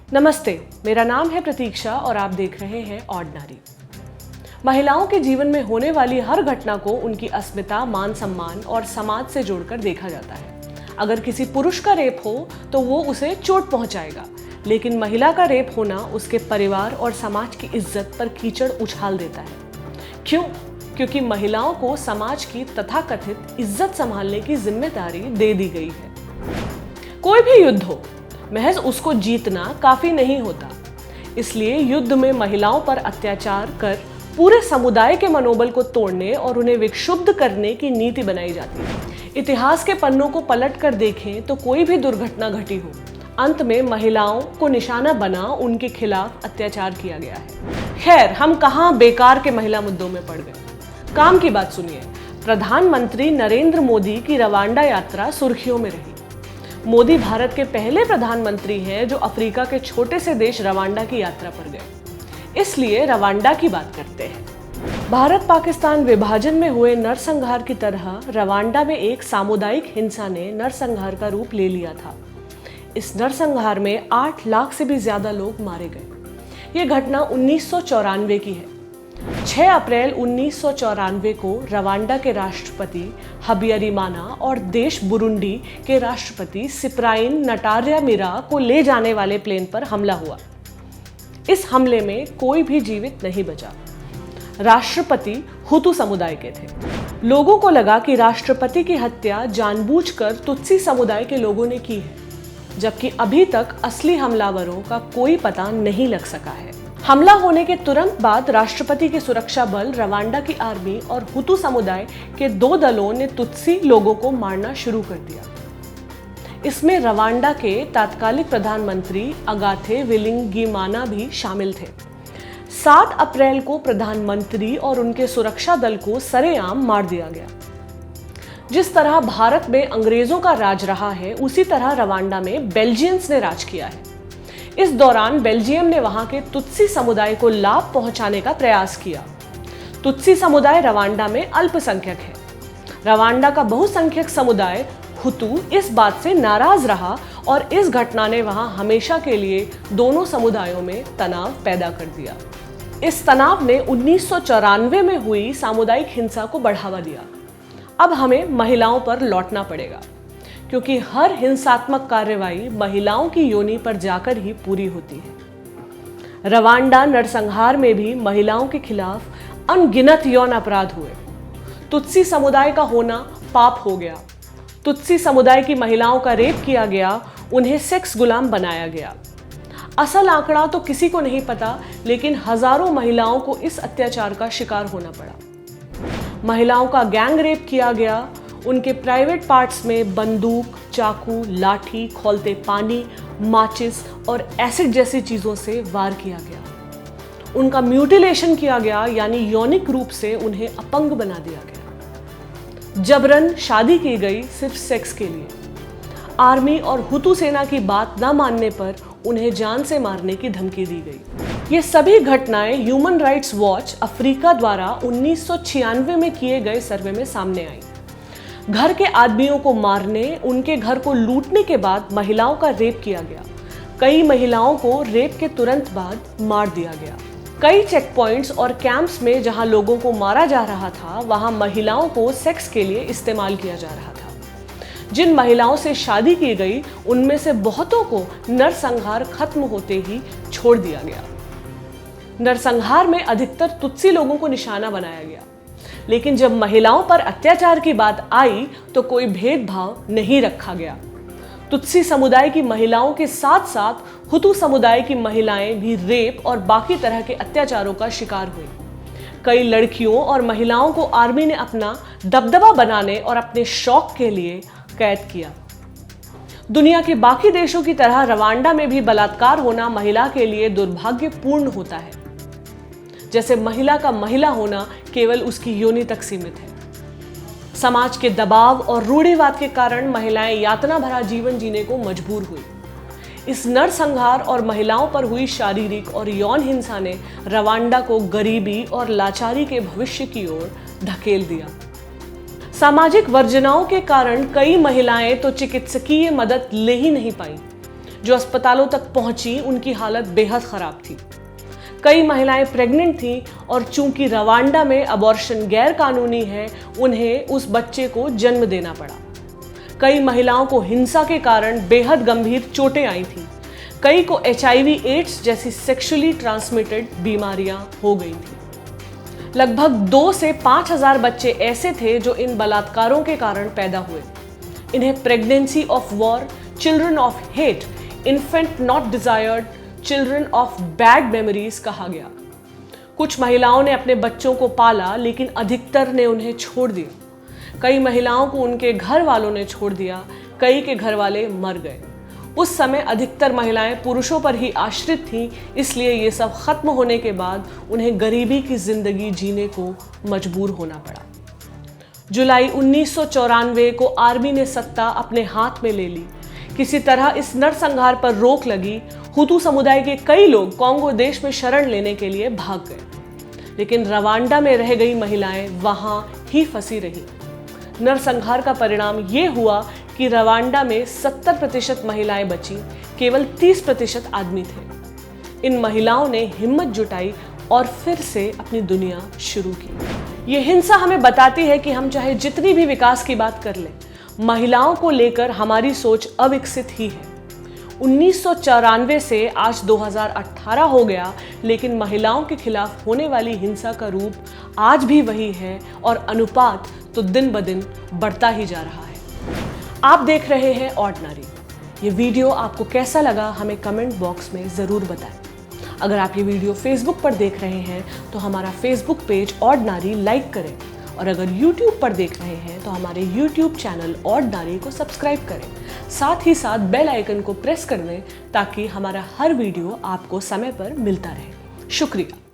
नमस्ते, मेरा नाम है प्रतीक्षा और आप देख रहे हैं ऑड नारी। महिलाओं के जीवन में होने वाली हर घटना को उनकी अस्मिता, मान सम्मान और समाज से जोड़कर देखा जाता है। अगर किसी पुरुष का रेप हो तो वो उसे चोट पहुंचाएगा, लेकिन महिला का रेप होना उसके परिवार और समाज की इज्जत पर कीचड़ उछाल देता है। क्यों? क्योंकि महिलाओं को समाज की तथाकथित इज्जत संभालने की जिम्मेदारी दे दी गई है। कोई भी युद्ध हो, महज उसको जीतना काफी नहीं होता। इसलिए युद्ध में महिलाओं पर अत्याचार कर पूरे समुदाय के मनोबल को तोड़ने और उन्हें विक्षुब्ध करने की नीति बनाई जाती है। इतिहास के पन्नों को पलट कर देखें तो कोई भी दुर्घटना घटी हो, अंत में महिलाओं को निशाना बना उनके खिलाफ अत्याचार किया गया है। खैर, हम कहां बेकार के महिला मुद्दों में पड़ गए। काम की बात सुनिए। प्रधानमंत्री नरेंद्र मोदी की रवांडा यात्रा सुर्खियों में रही। मोदी भारत के पहले प्रधानमंत्री हैं जो अफ्रीका के छोटे से देश रवांडा की यात्रा पर गए। इसलिए रवांडा की बात करते हैं। भारत पाकिस्तान विभाजन में हुए नरसंहार की तरह रवांडा में एक सामुदायिक हिंसा ने नरसंहार का रूप ले लिया था। इस नरसंहार में 8 लाख से भी ज्यादा लोग मारे गए। ये घटना 1994 की है। 6 अप्रैल 1994 को रवांडा के राष्ट्रपति हबियारिमाना और देश बुरुंडी के राष्ट्रपति सिप्राइन नटार्यामिरा को ले जाने वाले प्लेन पर हमला हुआ। इस हमले में कोई भी जीवित नहीं बचा। राष्ट्रपति हुतू समुदाय के थे। लोगों को लगा कि राष्ट्रपति की हत्या जानबूझकर तुत्सी समुदाय के लोगों ने की है, जबकि अभी तक असली हमलावरों का कोई पता नहीं लग सका है। हमला होने के तुरंत बाद राष्ट्रपति के सुरक्षा बल, रवांडा की आर्मी और हुतू समुदाय के 2 दलों ने तुत्सी लोगों को मारना शुरू कर दिया। इसमें रवांडा के तत्कालिक प्रधानमंत्री अगाथे विलिंगिमाना भी शामिल थे। 7 अप्रैल को प्रधानमंत्री और उनके सुरक्षा दल को सरेआम मार दिया गया। जिस तरह भारत में अंग्रेजों का राज रहा है, उसी तरह रवांडा में बेल्जियंस ने राज किया है। इस दौरान बेल्जियम ने वहां के तुत्सी समुदाय को लाभ पहुंचाने का प्रयास किया। तुत्सी समुदाय रवांडा में अल्पसंख्यक है। रवांडा का बहुसंख्यक समुदाय हुतू इस बात से नाराज रहा और इस घटना ने वहां हमेशा के लिए दोनों समुदायों में तनाव पैदा कर दिया। इस तनाव ने 1994 में हुई सामुदायिक हिंसा को बढ़ावा दिया। अब हमें महिलाओं पर लौटना पड़ेगा, क्योंकि हर हिंसात्मक कार्रवाई महिलाओं की योनि पर जाकर ही पूरी होती है। रवांडा नरसंहार में भी महिलाओं के खिलाफ अनगिनत यौन अपराध हुए। तुत्सी समुदाय का होना पाप हो गया। तुत्सी समुदाय की महिलाओं का रेप किया गया, उन्हें सेक्स गुलाम बनाया गया। असल आंकड़ा तो किसी को नहीं पता, लेकिन हजारों महिलाओं को इस अत्याचार का शिकार होना पड़ा। महिलाओं का गैंग रेप किया गया। उनके प्राइवेट पार्ट्स में बंदूक, चाकू, लाठी, खौलते पानी, माचिस और एसिड जैसी चीजों से वार किया गया। उनका म्यूटिलेशन किया गया, यानी यौनिक रूप से उन्हें अपंग बना दिया गया। जबरन शादी की गई सिर्फ सेक्स के लिए। आर्मी और हुतू सेना की बात न मानने पर उन्हें जान से मारने की धमकी दी गई। ये सभी घटनाएं ह्यूमन राइट्स वॉच अफ्रीका द्वारा 1996 में किए गए सर्वे में सामने आई। घर के आदमियों को मारने, उनके घर को लूटने के बाद महिलाओं का रेप किया गया। कई महिलाओं को रेप के तुरंत बाद मार दिया गया। कई चेक पॉइंट्स और कैंप्स में जहां लोगों को मारा जा रहा था, वहां महिलाओं को सेक्स के लिए इस्तेमाल किया जा रहा था। जिन महिलाओं से शादी की गई, उनमें से बहुतों को नरसंहार खत्म होते ही छोड़ दिया गया। नरसंहार में अधिकतर तुत्सी लोगों को निशाना बनाया गया, लेकिन जब महिलाओं पर अत्याचार की बात आई तो कोई भेदभाव नहीं रखा गया। तुत्सी समुदाय की महिलाओं के साथ साथ हुतू समुदाय की महिलाएं भी रेप और बाकी तरह के अत्याचारों का शिकार हुई। कई लड़कियों और महिलाओं को आर्मी ने अपना दबदबा बनाने और अपने शौक के लिए कैद किया। दुनिया के बाकी देशों की तरह रवांडा में भी बलात्कार होना महिला के लिए दुर्भाग्यपूर्ण होता है। जैसे महिला का महिला होना केवल उसकी योनि तक सीमित है। समाज के दबाव और रूढ़िवाद के कारण महिलाएं यातना भरा जीवन जीने को मजबूर हुई। इस नरसंहार और महिलाओं पर हुई शारीरिक और यौन हिंसा ने रवांडा को गरीबी और लाचारी के भविष्य की ओर धकेल दिया। सामाजिक वर्जनाओं के कारण कई महिलाएं तो चिकित्सकीय मदद ले ही नहीं पाई। जो अस्पतालों तक पहुंची उनकी हालत बेहद खराब थी। कई महिलाएं प्रेग्नेंट थीं और चूंकि रवांडा में अबॉर्शन गैर कानूनी है, उन्हें उस बच्चे को जन्म देना पड़ा। कई महिलाओं को हिंसा के कारण बेहद गंभीर चोटें आई थीं। कई को HIV एड्स जैसी सेक्सुअली ट्रांसमिटेड बीमारियां हो गई थीं। लगभग 2 से 5 हजार बच्चे ऐसे थे जो इन बलात्कारों के कारण पैदा हुए। इन्हें pregnancy of war, children of hate, infant not desired, children of bad memories कहा गया। कुछ महिलाओं ने अपने बच्चों को पाला, लेकिन अधिकतर ने उन्हें छोड़ दिया। कई महिलाओं को उनके घर वालों ने छोड़ दिया, कई के घर वाले मर गए। उस समय अधिकतर महिलाएं पुरुषों पर ही आश्रित थीं, इसलिए ये सब खत्म होने के बाद उन्हें गरीबी की जिंदगी जीने को मजबूर होना पड़ा। जुलाई 1994 को आर्मी ने सत्ता अपने हाथ में ले ली। किसी तरह इस नरसंहार पर रोक लगी। हुतू समुदाय के कई लोग कॉन्गो देश में शरण लेने के लिए भाग गए, लेकिन रवांडा में रह गई महिलाएं वहां ही फंसी रहीं। नरसंहार का परिणाम ये हुआ कि रवांडा में 70% महिलाएं बची, केवल 30% आदमी थे। इन महिलाओं ने हिम्मत जुटाई और फिर से अपनी दुनिया शुरू की। ये हिंसा हमें बताती है कि हम चाहे जितनी भी विकास की बात कर लें, महिलाओं को लेकर हमारी सोच अविकसित ही है। 1994 से आज 2018 हो गया, लेकिन महिलाओं के खिलाफ होने वाली हिंसा का रूप आज भी वही है और अनुपात तो दिन ब दिन बढ़ता ही जा रहा है। आप देख रहे हैं ऑर्डिनरी। ये वीडियो आपको कैसा लगा हमें कमेंट बॉक्स में ज़रूर बताएं। अगर आप ये वीडियो फेसबुक पर देख रहे हैं तो हमारा फेसबुक पेज ऑर्डिनरी लाइक करें, और अगर YouTube पर देख रहे हैं तो हमारे YouTube चैनल ऑर्डिनरी को सब्सक्राइब करें। साथ ही साथ बेल आइकन को प्रेस कर दें ताकि हमारा हर वीडियो आपको समय पर मिलता रहे। शुक्रिया।